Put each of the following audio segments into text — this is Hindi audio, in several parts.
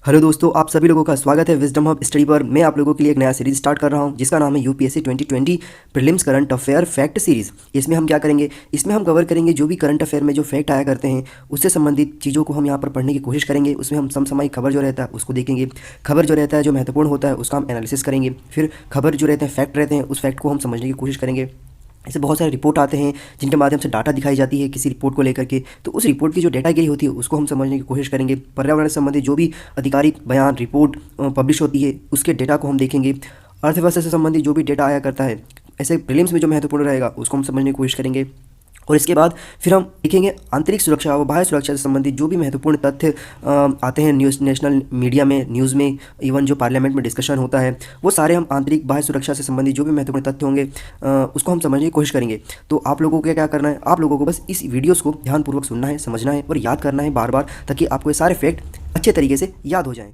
हेलो दोस्तों, आप सभी लोगों का स्वागत है विजडम हब स्टडी पर। मैं आप लोगों के लिए एक नया सीरीज स्टार्ट कर रहा हूं जिसका नाम है UPSC 2020 prelims current affair fact series. इसमें हम क्या करेंगे, इसमें हम कवर करेंगे जो भी करंट अफेयर में जो फैक्ट आया करते हैं उससे संबंधित चीज़ों को हम यहाँ पर पढ़ने की कोशिश करेंगे। उसमें हम समसामयिक खबर जो रहता है उसको देखेंगे, खबर जो रहता है जो महत्वपूर्ण होता है उसका हम एनालिसिस करेंगे, फिर खबर जो रहते हैं फैक्ट रहते हैं उस फैक्ट को हम समझने की कोशिश करेंगे। ऐसे बहुत सारे रिपोर्ट आते हैं जिनके माध्यम से डाटा दिखाई जाती है किसी रिपोर्ट को लेकर के, तो उस रिपोर्ट की जो डाटागिरी होती है उसको हम समझने की कोशिश करेंगे। पर्यावरण से संबंधित जो भी आधिकारिक बयान रिपोर्ट पब्लिश होती है उसके डेटा को हम देखेंगे। अर्थव्यवस्था से संबंधित जो भी डेटा आया करता है ऐसे प्रीलिम्स में जो महत्वपूर्ण रहेगा उसको हम समझने की कोशिश करेंगे। और इसके बाद फिर हम देखेंगे आंतरिक सुरक्षा व बाह्य सुरक्षा से संबंधित जो भी महत्वपूर्ण तथ्य आते हैं न्यूज़, नेशनल मीडिया में, न्यूज़ में, इवन जो पार्लियामेंट में डिस्कशन होता है वो सारे हम आंतरिक बाह्य सुरक्षा से संबंधित जो भी महत्वपूर्ण तथ्य होंगे उसको हम समझने की कोशिश करेंगे। तो आप लोगों को क्या करना है, आप लोगों को बस इस वीडियोज़ को ध्यानपूर्वक सुनना है, समझना है और याद करना है बार बार, ताकि आपको ये सारे फैक्ट अच्छे तरीके से याद हो जाएँ।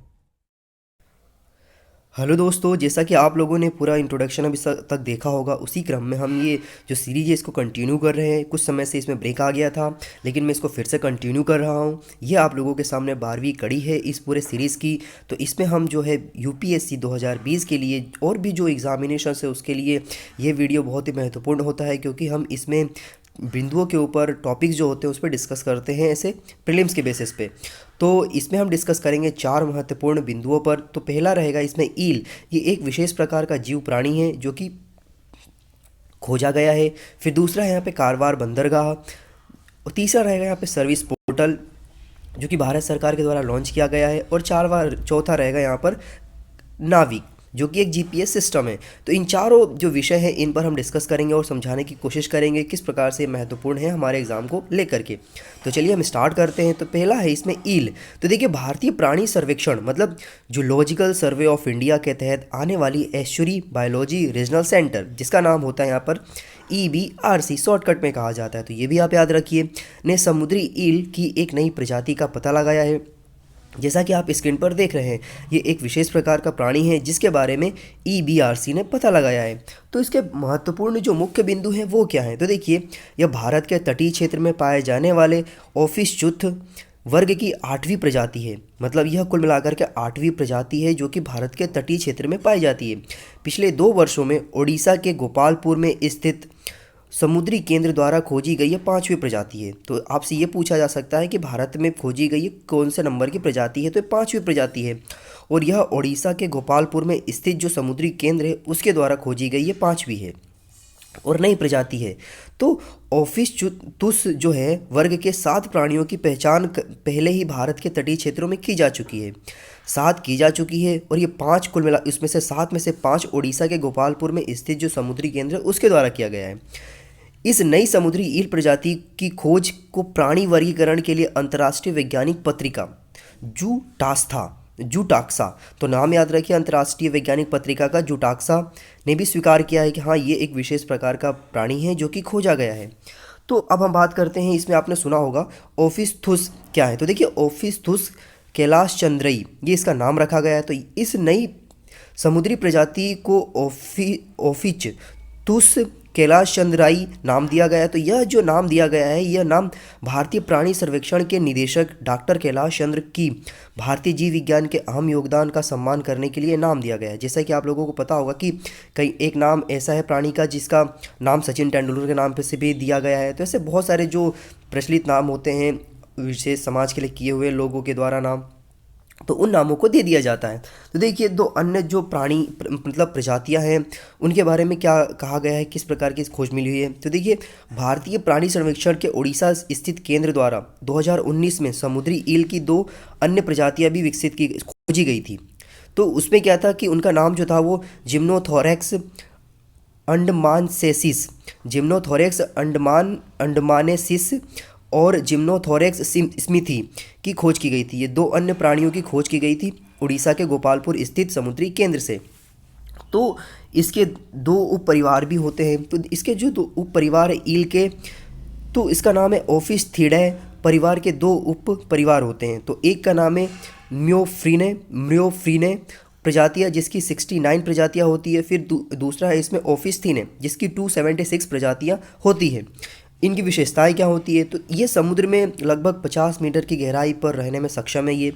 हेलो दोस्तों, जैसा कि आप लोगों ने पूरा इंट्रोडक्शन अभी तक देखा होगा, उसी क्रम में हम ये जो सीरीज़ है इसको कंटिन्यू कर रहे हैं। कुछ समय से इसमें ब्रेक आ गया था लेकिन मैं इसको फिर से कंटिन्यू कर रहा हूँ। ये आप लोगों के सामने 12वीं कड़ी है इस पूरे सीरीज़ की। तो इसमें हम जो है यूपीएससी 2020 के लिए और भी जो एग्ज़ामिनेशन है उसके लिए ये वीडियो बहुत ही महत्वपूर्ण होता है, क्योंकि हम इसमें बिंदुओं के ऊपर टॉपिक्स जो होते हैं उस पर डिस्कस करते हैं ऐसे प्रीलिम्स के बेसिस पे। तो इसमें हम डिस्कस करेंगे 4 महत्वपूर्ण बिंदुओं पर। तो पहला रहेगा इसमें ईल। ये एक विशेष प्रकार का जीव प्राणी है जो कि खोजा गया है। फिर दूसरा है यहाँ पे कारवार बंदरगाह, और तीसरा रहेगा यहाँ पे सर्विस पोर्टल जो कि भारत सरकार के द्वारा लॉन्च किया गया है, और चौथा रहेगा यहाँ पर नाविक जो कि एक जीपीएस सिस्टम है। तो इन चारों जो विषय हैं इन पर हम डिस्कस करेंगे और समझाने की कोशिश करेंगे किस प्रकार से महत्वपूर्ण है हमारे एग्जाम को लेकर के। तो चलिए हम स्टार्ट करते हैं। तो पहला है इसमें ईल। तो देखिए, भारतीय प्राणी सर्वेक्षण मतलब जूलॉजिकल सर्वे ऑफ इंडिया के तहत आने वाली एश्चुरी बायोलॉजी रीजनल सेंटर, जिसका नाम होता है यहाँ पर EBRC शॉर्टकट में कहा जाता है, तो ये भी आप याद रखिए, ने समुद्री ईल की एक नई प्रजाति का पता लगाया है। जैसा कि आप स्क्रीन पर देख रहे हैं, ये एक विशेष प्रकार का प्राणी है जिसके बारे में EBRC ने पता लगाया है। तो इसके महत्वपूर्ण जो मुख्य बिंदु हैं वो क्या हैं, तो देखिए, यह भारत के तटीय क्षेत्र में पाए जाने वाले ओफिसच्युत वर्ग की 8वीं प्रजाति है। मतलब यह कुल मिलाकर के 8वीं प्रजाति है जो कि भारत के तटीय क्षेत्र में पाई जाती है। पिछले 2 वर्षों में ओडिशा के गोपालपुर में स्थित समुद्री केंद्र द्वारा खोजी गई है 5वीं प्रजाति है। तो आपसे ये पूछा जा सकता है कि भारत में खोजी गई है कौन से नंबर की प्रजाति है, तो 5वीं प्रजाति है, और यह ओडिशा के गोपालपुर में स्थित जो समुद्री केंद्र है उसके द्वारा खोजी गई है 5वीं है और नई प्रजाति है। तो ओफिसच्युतुस जो है वर्ग के 7 प्राणियों की पहचान पहले ही भारत के तटीय क्षेत्रों में की जा चुकी है, 7 की जा चुकी है, और ये 5 कुल मिला, इसमें से 7 में से 5 ओडिशा के गोपालपुर में स्थित जो समुद्री केंद्र है उसके द्वारा किया गया है। इस नई समुद्री ईल प्रजाति की खोज को प्राणी वर्गीकरण के लिए अंतर्राष्ट्रीय वैज्ञानिक पत्रिका जूटाक्सा, तो नाम याद रखिए, अंतर्राष्ट्रीय वैज्ञानिक पत्रिका का जूटाक्सा ने भी स्वीकार किया है कि हाँ, ये एक विशेष प्रकार का प्राणी है जो कि खोजा गया है। तो अब हम बात करते हैं, इसमें आपने सुना होगा ओफिस्थुस क्या है। तो देखिए, ओफिस्थुस कैलाश चंद्रई ये इसका नाम रखा गया है। तो इस नई समुद्री प्रजाति को ओफिचतुस कैलाश चंद्राई नाम दिया गया है। तो यह जो नाम दिया गया है, यह नाम भारतीय प्राणी सर्वेक्षण के निदेशक डॉक्टर कैलाश चंद्र की भारतीय जीव विज्ञान के अहम योगदान का सम्मान करने के लिए नाम दिया गया है। जैसा कि आप लोगों को पता होगा कि कई एक नाम ऐसा है प्राणी का जिसका नाम सचिन तेंदुलकर के नाम पर से भी दिया गया है। तो ऐसे बहुत सारे जो प्रचलित नाम होते हैं विशेष समाज के लिए किए हुए लोगों के द्वारा नाम, तो उन नामों को दे दिया जाता है। तो देखिए, 2 अन्य जो प्राणी मतलब प्रजातियां हैं उनके बारे में क्या कहा गया है, किस प्रकार की खोज मिली हुई है। तो देखिए, भारतीय प्राणी सर्वेक्षण के ओडिशा स्थित केंद्र द्वारा 2019 में समुद्री ईल की 2 अन्य प्रजातियां भी खोजी गई थी। तो उसमें क्या था कि उनका नाम जो था वो जिम्नोथोरैक्स अंडमानसेसिस, जिम्नोथोरैक्स अंडमानेसिस और जिम्नोथोरैक्स स्मिथी की खोज की गई थी। ये 2 अन्य प्राणियों की खोज की गई थी उड़ीसा के गोपालपुर स्थित समुद्री केंद्र से। तो इसके 2 उप परिवार भी होते हैं। तो इसके जो 2 उप परिवार है ईल के, तो इसका नाम है ओफिस्थीडाe परिवार के 2 उप परिवार होते हैं। तो एक का नाम है म्योफ्रीने प्रजातियाँ जिसकी 69 प्रजातियाँ होती है। फिर दूसरा है इसमें ओफिस्थीने जिसकी 276 प्रजातियाँ होती है। इनकी विशेषताएं क्या होती है, तो ये समुद्र में लगभग 50 मीटर की गहराई पर रहने में सक्षम है ये।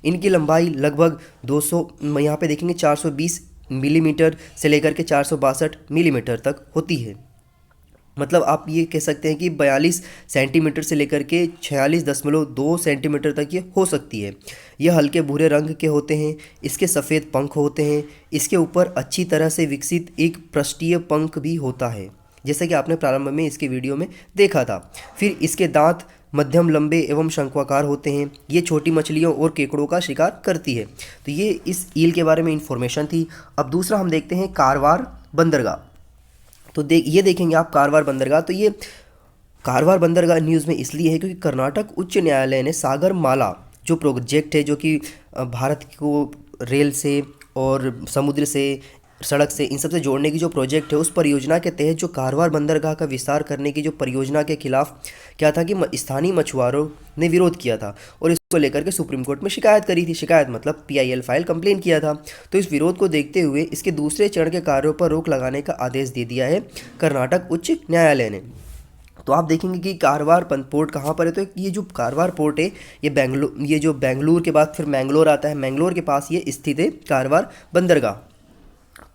इनकी लंबाई लगभग 200, यहाँ पे देखेंगे 420 मिलीमीटर से लेकर के 462 मिलीमीटर तक होती है। मतलब आप ये कह सकते हैं कि 42 सेंटीमीटर से लेकर के 46.2 सेंटीमीटर तक ये हो सकती है। ये हल्के भूरे रंग के होते हैं, इसके सफ़ेद पंख होते हैं, इसके ऊपर अच्छी तरह से विकसित एक पृष्ठीय पंख भी होता है, जैसा कि आपने प्रारंभ में इसके वीडियो में देखा था। फिर इसके दांत मध्यम लंबे एवं शंक्वाकार होते हैं। ये छोटी मछलियों और केकड़ों का शिकार करती है। तो ये इस ईल के बारे में इंफॉर्मेशन थी। अब दूसरा हम देखते हैं कारवार बंदरगाह। तो ये देखेंगे आप कारवार बंदरगाह। तो ये कारवार बंदरगाह न्यूज़ में इसलिए है क्योंकि कर्नाटक उच्च न्यायालय ने सागर माला जो प्रोजेक्ट है, जो कि भारत को रेल से और समुद्र से, सड़क से, इन सब से जोड़ने की जो प्रोजेक्ट है, उस परियोजना के तहत जो कारवार बंदरगाह का विस्तार करने की जो परियोजना के खिलाफ क्या था कि स्थानीय मछुआरों ने विरोध किया था और इसको लेकर के सुप्रीम कोर्ट में शिकायत करी थी। शिकायत मतलब PIL फाइल कंप्लेन किया था। तो इस विरोध को देखते हुए इसके दूसरे चरण के कार्यों पर रोक लगाने का आदेश दे दिया है कर्नाटक उच्च न्यायालय ने। तो आप देखेंगे कि कारवार पोर्ट कहाँ पर है। तो ये जो कारवार पोर्ट है ये जो बेंगलुरु के बाद फिर मैंगलोर आता है, मैंगलोर के पास ये स्थित है कारवार बंदरगाह।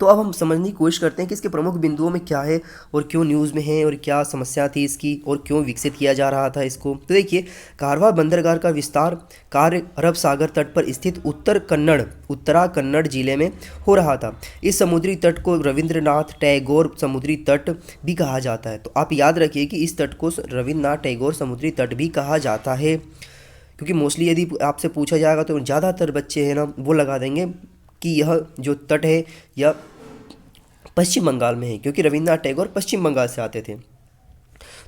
तो अब हम समझने की कोशिश करते हैं कि इसके प्रमुख बिंदुओं में क्या है और क्यों न्यूज़ में है और क्या समस्या थी इसकी और क्यों विकसित किया जा रहा था इसको। तो देखिए, कारवार बंदरगाह का विस्तार कार्य अरब सागर तट पर स्थित उत्तरा कन्नड़ जिले में हो रहा था। इस समुद्री तट को रविंद्रनाथ टैगोर समुद्री तट भी कहा जाता है। तो आप याद रखिए कि इस तट को रविंद्रनाथ टैगोर समुद्री तट भी कहा जाता है, क्योंकि मोस्टली यदि आपसे पूछा जाएगा तो ज़्यादातर बच्चे हैं ना वो लगा देंगे कि यह जो तट है यह पश्चिम बंगाल में है, क्योंकि रविंद्रनाथ टैगोर पश्चिम बंगाल से आते थे।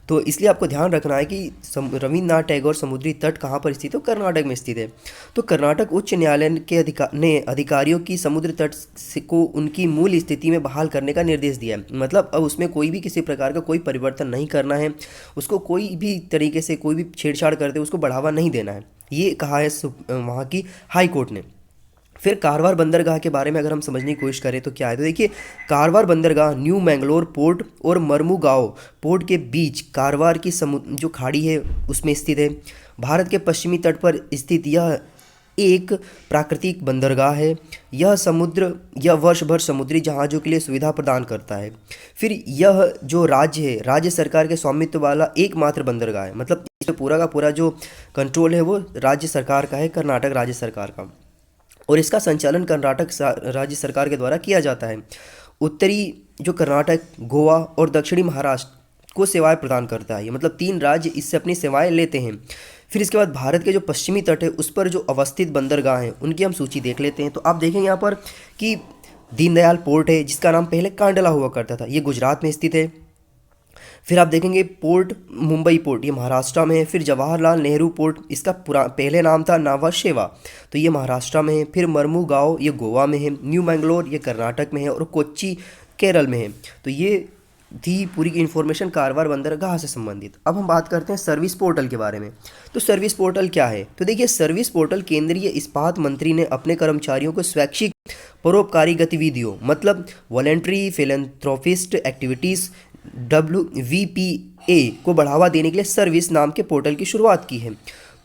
तो इसलिए आपको ध्यान रखना है कि रविंद्रनाथ टैगोर समुद्री तट कहाँ पर स्थित है, कर्नाटक में स्थित है। तो कर्नाटक उच्च न्यायालय के अधिकारियों की समुद्र तट को उनकी मूल स्थिति में बहाल करने का निर्देश दिया है। मतलब अब उसमें कोई भी किसी प्रकार का कोई परिवर्तन नहीं करना है, उसको कोई भी तरीके से कोई भी छेड़छाड़ करते उसको बढ़ावा नहीं देना है, ये कहा है वहाँ की हाई कोर्ट ने। फिर कारवार बंदरगाह के बारे में अगर हम समझने की कोशिश करें तो क्या है, तो देखिए, कारवार बंदरगाह न्यू मैंगलोर पोर्ट और मर्मुगांव पोर्ट के बीच कारवार की जो खाड़ी है उसमें स्थित है। भारत के पश्चिमी तट पर स्थित यह एक प्राकृतिक बंदरगाह है। यह वर्ष भर समुद्री जहाज़ों के लिए सुविधा प्रदान करता है। फिर यह जो राज्य है, राज्य सरकार के स्वामित्व वाला एकमात्र बंदरगाह है। मतलब इस पर पूरा का पूरा जो कंट्रोल है वो राज्य सरकार का है, कर्नाटक राज्य सरकार का, और इसका संचालन कर्नाटक राज्य सरकार के द्वारा किया जाता है। उत्तरी जो कर्नाटक, गोवा और दक्षिणी महाराष्ट्र को सेवाएं प्रदान करता है। मतलब 3 राज्य इससे अपनी सेवाएं लेते हैं। फिर इसके बाद भारत के जो पश्चिमी तट है उस पर जो अवस्थित बंदरगाह हैं उनकी हम सूची देख लेते हैं। तो आप देखेंगे यहाँ पर कि दीनदयाल पोर्ट है, जिसका नाम पहले कांडला हुआ करता था, ये गुजरात में स्थित है। फिर आप देखेंगे पोर्ट मुंबई पोर्ट, ये महाराष्ट्र में है। फिर जवाहरलाल नेहरू पोर्ट, इसका पहले नाम था नावा शेवा, तो ये महाराष्ट्र में है। फिर मर्मुगांव ये गोवा में है। न्यू मैंगलोर ये कर्नाटक में है और कोच्चि केरल में है। तो ये थी पूरी की इन्फॉर्मेशन कारवार बंदरगाह से संबंधित। अब हम बात करते हैं सर्विस पोर्टल के बारे में। तो सर्विस पोर्टल क्या है, तो देखिए, सर्विस पोर्टल केंद्रीय इस्पात मंत्री ने अपने कर्मचारियों को स्वैच्छिक परोपकारी गतिविधियों, मतलब वॉलेंट्री फिलेंथ्रोपिस्ट एक्टिविटीज़ WVPA को बढ़ावा देने के लिए सर्विस नाम के पोर्टल की शुरुआत की है।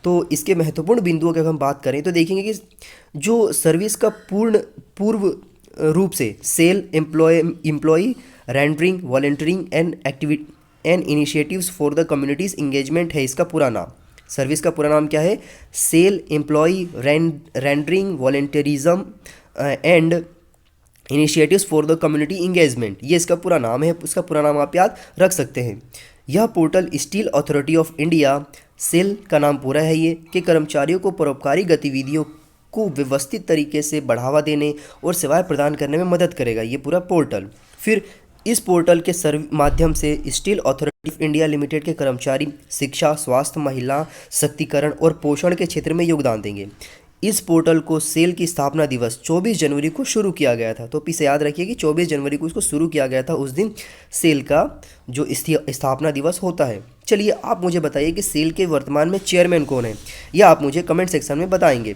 तो इसके महत्वपूर्ण बिंदुओं की अगर हम बात करें तो देखेंगे कि जो सर्विस का पूर्व रूप से SAIL employ rendering volunteering and initiatives for the communities engagement है इसका पूरा नाम। सर्विस का पूरा नाम क्या है, self employ rendering volunteerism and initiatives for the community engagement, ये इसका पूरा नाम है। उसका पूरा नाम आप याद रख सकते हैं। यह portal steel authority of India, SAIL का नाम पूरा है ये, के कर्मचारियों को परोपकारी गतिविधियों को व्यवस्थित तरीके से बढ़ावा देने और सेवाएं प्रदान करने में मदद करेगा ये पूरा पोर्टल। फिर इस पोर्टल के माध्यम से steel authority of India limited के कर्मचारी शिक्षा, स्वास्थ्य, महिला सशक्तिकरण और पोषण के क्षेत्र में योगदान देंगे। इस पोर्टल को सेल की स्थापना दिवस 24 जनवरी को शुरू किया गया था। तो इसे याद रखिए कि 24 जनवरी को इसको शुरू किया गया था, उस दिन सेल का जो स्थापना दिवस होता है। चलिए आप मुझे बताइए कि सेल के वर्तमान में चेयरमैन कौन है, या आप मुझे कमेंट सेक्शन में बताएंगे।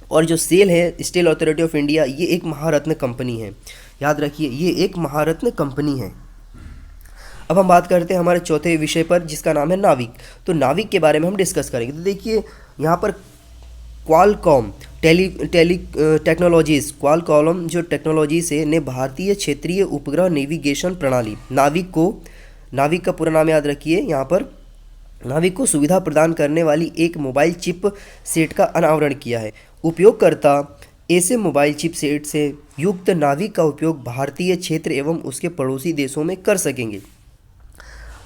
और जो सेल है, स्टील अथॉरिटी ऑफ इंडिया, ये एक महारत्न कंपनी है। याद रखिए, ये एक महारत्न कंपनी है। अब हम बात करते हैं हमारे चौथे विषय पर, जिसका नाम है नाविक। तो नाविक के बारे में हम डिस्कस करेंगे। तो देखिए यहाँ पर क्वालकॉम टेक्नोलॉजीज, क्वालकॉम जो टेक्नोलॉजीज है ने भारतीय क्षेत्रीय उपग्रह नेविगेशन प्रणाली नाविक का पूरा नाम याद रखिए यहाँ पर, नाविक को सुविधा प्रदान करने वाली एक मोबाइल चिप सेट का अनावरण किया है। उपयोगकर्ता ऐसे मोबाइल चिप सेट से युक्त नाविक का उपयोग भारतीय क्षेत्र एवं उसके पड़ोसी देशों में कर सकेंगे।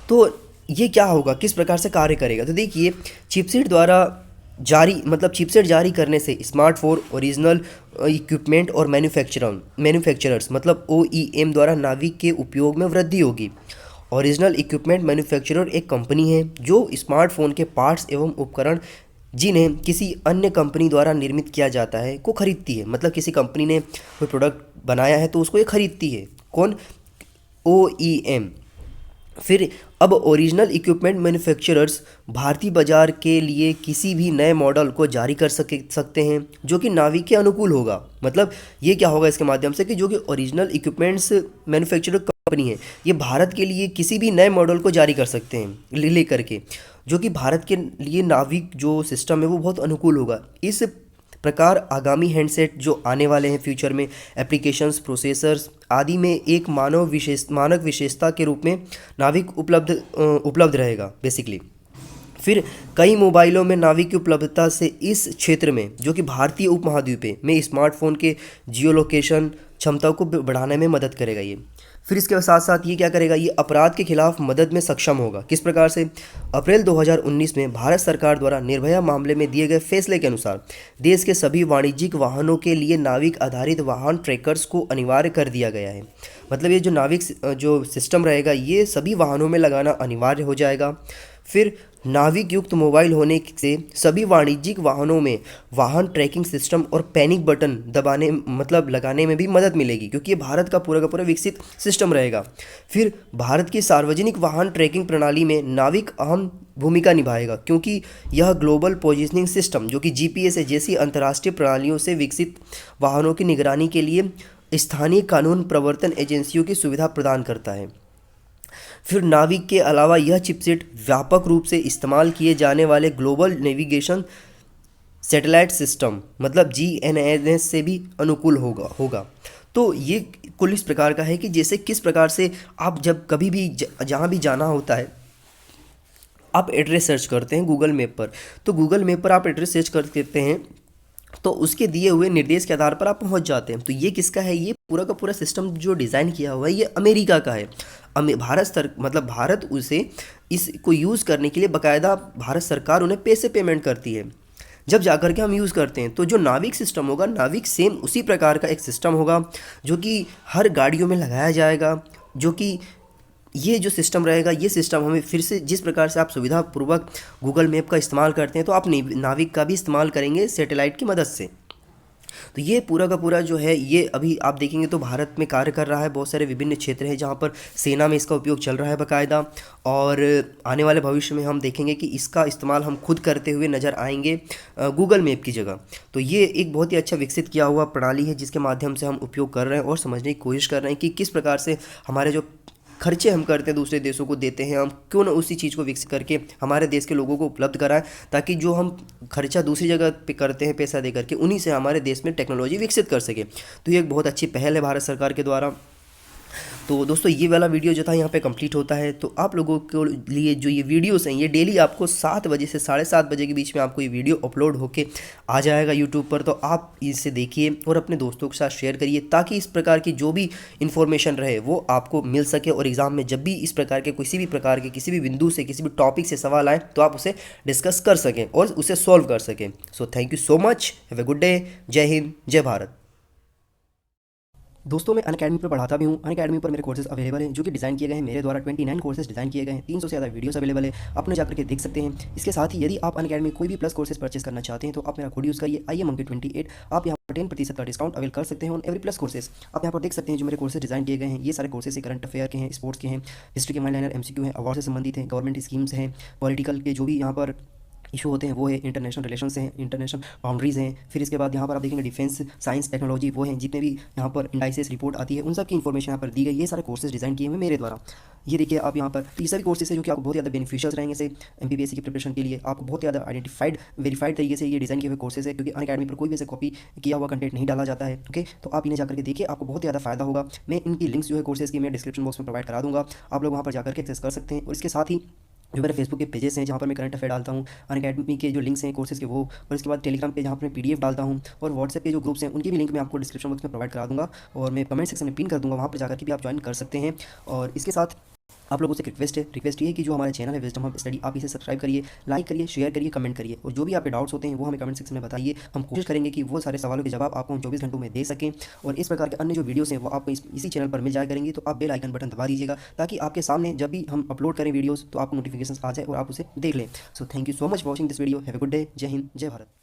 तो ये क्या होगा, किस प्रकार से कार्य करेगा? तो देखिए चिपसेट द्वारा चिपसेट जारी करने से स्मार्टफोन, ओरिजिनल इक्विपमेंट और मैन्युफैक्चरर्स मतलब OEM द्वारा नाविक के उपयोग में वृद्धि होगी। ओरिजिनल इक्विपमेंट मैन्युफैक्चरर एक कंपनी है जो स्मार्टफोन के पार्ट्स एवं उपकरण जिन्हें किसी अन्य कंपनी द्वारा निर्मित किया जाता है को खरीदती है। मतलब किसी कंपनी ने कोई प्रोडक्ट बनाया है तो उसको ये खरीदती है। कौन? OEM। फिर अब ओरिजिनल इक्विपमेंट मैन्युफैक्चरर्स भारतीय बाजार के लिए किसी भी नए मॉडल को जारी कर सकते हैं जो कि नाविक के अनुकूल होगा। मतलब ये क्या होगा इसके माध्यम से कि जो कि ओरिजिनल इक्विपमेंट्स मैन्युफैक्चरर कंपनी है, ये भारत के लिए किसी भी नए मॉडल को जारी कर सकते हैं ले करके, जो कि भारत के लिए नाविक जो सिस्टम है वो बहुत अनुकूल होगा। इस प्रकार आगामी हैंडसेट जो आने वाले हैं फ्यूचर में, एप्लीकेशंस, प्रोसेसर्स आदि में एक मानक विशेषता के रूप में नाविक उपलब्ध रहेगा बेसिकली। फिर कई मोबाइलों में नाविक की उपलब्धता से इस क्षेत्र में, जो कि भारतीय उपमहाद्वीप में स्मार्टफोन के जियो लोकेशन क्षमता को बढ़ाने में मदद करेगा ये। फिर इसके साथ साथ ये क्या करेगा, ये अपराध के खिलाफ मदद में सक्षम होगा। किस प्रकार से? अप्रैल 2019 में भारत सरकार द्वारा निर्भया मामले में दिए गए फैसले के अनुसार देश के सभी वाणिज्यिक वाहनों के लिए नाविक आधारित वाहन ट्रैकर्स को अनिवार्य कर दिया गया है। मतलब ये जो नाविक जो सिस्टम रहेगा ये सभी वाहनों में लगाना अनिवार्य हो जाएगा। फिर नाविक युक्त मोबाइल होने से सभी वाणिज्यिक वाहनों में वाहन ट्रैकिंग सिस्टम और पैनिक बटन लगाने में भी मदद मिलेगी, क्योंकि ये भारत का पूरा विकसित सिस्टम रहेगा। फिर भारत की सार्वजनिक वाहन ट्रैकिंग प्रणाली में नाविक अहम भूमिका निभाएगा, क्योंकि यह ग्लोबल पोजिशनिंग सिस्टम जो कि GPS जैसी अंतर्राष्ट्रीय प्रणालियों से विकसित वाहनों की निगरानी के लिए स्थानीय कानून प्रवर्तन एजेंसियों की सुविधा प्रदान करता है। फिर नाविक के अलावा यह चिपसेट व्यापक रूप से इस्तेमाल किए जाने वाले ग्लोबल नेविगेशन सैटेलाइट सिस्टम मतलब GNSS से भी अनुकूल होगा। तो ये कुल इस प्रकार का है कि जैसे किस प्रकार से आप जब कभी भी जहाँ भी जाना होता है आप एड्रेस सर्च करते हैं गूगल मैप पर, तो गूगल मैप पर आप एड्रेस सर्च करते हैं तो उसके दिए हुए निर्देश के आधार पर आप पहुंच जाते हैं। तो ये किसका है? ये पूरा का पूरा सिस्टम जो डिज़ाइन किया हुआ है ये अमेरिका का है। भारत उसे इसको यूज़ करने के लिए बाकायदा भारत सरकार उन्हें पैसे पेमेंट करती है जब जाकर के हम यूज़ करते हैं। तो जो नाविक सिस्टम होगा, नाविक सेम उसी प्रकार का एक सिस्टम होगा जो कि हर गाड़ियों में लगाया जाएगा। जो कि ये जो सिस्टम रहेगा, ये सिस्टम हमें फिर से जिस प्रकार से आप सुविधापूर्वक गूगल मैप का इस्तेमाल करते हैं तो आप नाविक का भी इस्तेमाल करेंगे सैटेलाइट की मदद से। तो ये पूरा का पूरा जो है ये अभी आप देखेंगे तो भारत में कार्य कर रहा है। बहुत सारे विभिन्न क्षेत्र हैं जहाँ पर सेना में इसका उपयोग चल रहा है बाकायदा, और आने वाले भविष्य में हम देखेंगे कि इसका इस्तेमाल हम खुद करते हुए नज़र आएंगे गूगल मैप की जगह। तो ये एक बहुत ही अच्छा विकसित किया हुआ प्रणाली है जिसके माध्यम से हम उपयोग कर रहे हैं और समझने की कोशिश कर रहे हैं कि किस प्रकार से हमारे जो खर्चे हम करते हैं दूसरे देशों को देते हैं, हम क्यों ना उसी चीज़ को विकसित करके हमारे देश के लोगों को उपलब्ध कराएं, ताकि जो हम खर्चा दूसरी जगह पे करते हैं पैसा दे करके, उन्हीं से हमारे देश में टेक्नोलॉजी विकसित कर सके। तो ये एक बहुत अच्छी पहल है भारत सरकार के द्वारा। तो दोस्तों ये वाला वीडियो जो था यहाँ पे कंप्लीट होता है। तो आप लोगों के लिए जो ये वीडियोस हैं ये डेली आपको 7 बजे से 7:30 बजे के बीच में आपको ये वीडियो अपलोड होके आ जाएगा यूट्यूब पर। तो आप इसे देखिए और अपने दोस्तों के साथ शेयर करिए ताकि इस प्रकार की जो भी इन्फॉर्मेशन रहे वो आपको मिल सके, और एग्ज़ाम में जब भी इस प्रकार के किसी भी बिंदु से किसी भी टॉपिक से सवाल आए तो आप उसे डिस्कस कर सकें और उसे सॉल्व कर सकें। So thank you so much, have a good day, जय हिंद, जय भारत। दोस्तों मैं अनअकैडमी पर पढ़ाता भी हूँ। अनअकैडमी पर मेरे कोर्सेज अवेलेबल हैं जो कि डिज़ाइन किए गए हैं मेरे द्वारा। 29 कोर्सेज डिज़ाइन किए गए हैं, 300 से ज़्यादा वीडियोस अवेलेबल है, अपने जाकर के देख सकते हैं। इसके साथ ही यदि आप अनअकैडमी कोई भी प्लस कोर्सेज परचेस करना चाहते हैं तो आप मेरा कोड यूज़ करिए IMMonkey28। आप यहाँ पर 10% का डिस्काउंट अवेल कर सकते हैं ऑन एवरी प्लस कोर्सेज। आप यहाँ पर देख सकते हैं जो मेरे कोर्सेज डिज़ाइन किए गए हैं ये सारे कोर्सेज करंट अफेयर के हैं, स्पोर्ट्स के हैं, हिस्ट्री के माइंड लाइनर MCQ हैं, अवार्ड से संबंधित हैं, गवर्नमेंट स्कीम्स हैं, पॉलिटिकल के जो भी यहाँ पर इशू होते हैं वो है इंटरनेशनल रिलेशंस हैं, इंटरनेशनल बाउंड्रीज़ हैं। फिर इसके बाद यहाँ पर आप देखेंगे डिफेंस, साइंस, टेक्नोलॉजी, वो हैं जितने भी यहाँ पर इंडाइसेस रिपोर्ट आती है उन सब की इन्फॉर्मेशन यहाँ पर दी गई। ये सारे कोर्सेज डिज़ाइन किए हुए मेरे द्वारा। ये देखिए आप यहाँ पर, तो ये सभी कोर्सेज है जो कि आपको बहुत ज़्यादा बेनिफिशियल रहेंगे से एमपीपीएससी की प्रिपरेशन के लिए। आपको बहुत ज़्यादा आइडेंटिफाइड, वेरीफाइड तरीके से ये डिज़ाइन किए हुए कोर्सेज है, क्योंकि अनअकैडमी पर कोई भी ऐसे कॉपी किया हुआ कंटेंट नहीं डाला जाता है। ओके, तो आप इन्हें जाकर के देखिए, आपको बहुत ज़्यादा फायदा होगा। मैं इनकी लिंक्स जो है कोर्सेज की मैं डिस्क्रिप्शन बॉक्स में प्रोवाइड करा दूँगा, आप लोग वहाँ पर जाकर के एक्सेस कर सकते हैं। और इसके साथ ही जो मेरे फेसबुक के पेजेस हैं जहाँ पर मैं करंट अफेयर डालता हूँ, अनअकैडमी के जो लिंक्स हैं कोर्सेज़ के वो, और इसके बाद टेलीग्राम पे जहाँ पर मैं पीडीएफ डालता हूँ, और व्हाट्सएप के जो ग्रुप्स हैं उनकी भी लिंक मैं आपको डिस्क्रिप्शन बॉक्स में प्रोवाइड करा दूँगा, और मैं कमेंट सेक्शन में पिन कर दूँगा, वहाँ पर जाकर के भी आप ज्वाइन कर सकते हैं। और इसके साथ आप लोगों से रिक्वेस्ट ये है कि जो हमारा चैनल है विजडम हब स्टडी, आप इसे सब्सक्राइब करिए, लाइक करिए, शेयर करिए, कमेंट करिए, और जो भी आपके डाउट्स होते हैं वो हमें कमेंट सेक्शन में बताइए। हम कोशिश करेंगे कि वो सारे सवालों के जवाब आपको हम 24 घंटों में दे सकें। और इस प्रकार के अन्य जो वीडियोस हैं वो आपको इसी चैनल पर मिल जाया करेंगी, तो आप बेल आइकन बटन दबा दीजिएगा ताकि आपके सामने जब भी हम अपलोड करें वीडियोज़ तो आपको नोटिफिकेशन आ जाए और आप उसे देख लें। So thank you so much for watching this video. Have a good day. जय हिंद, जय भारत।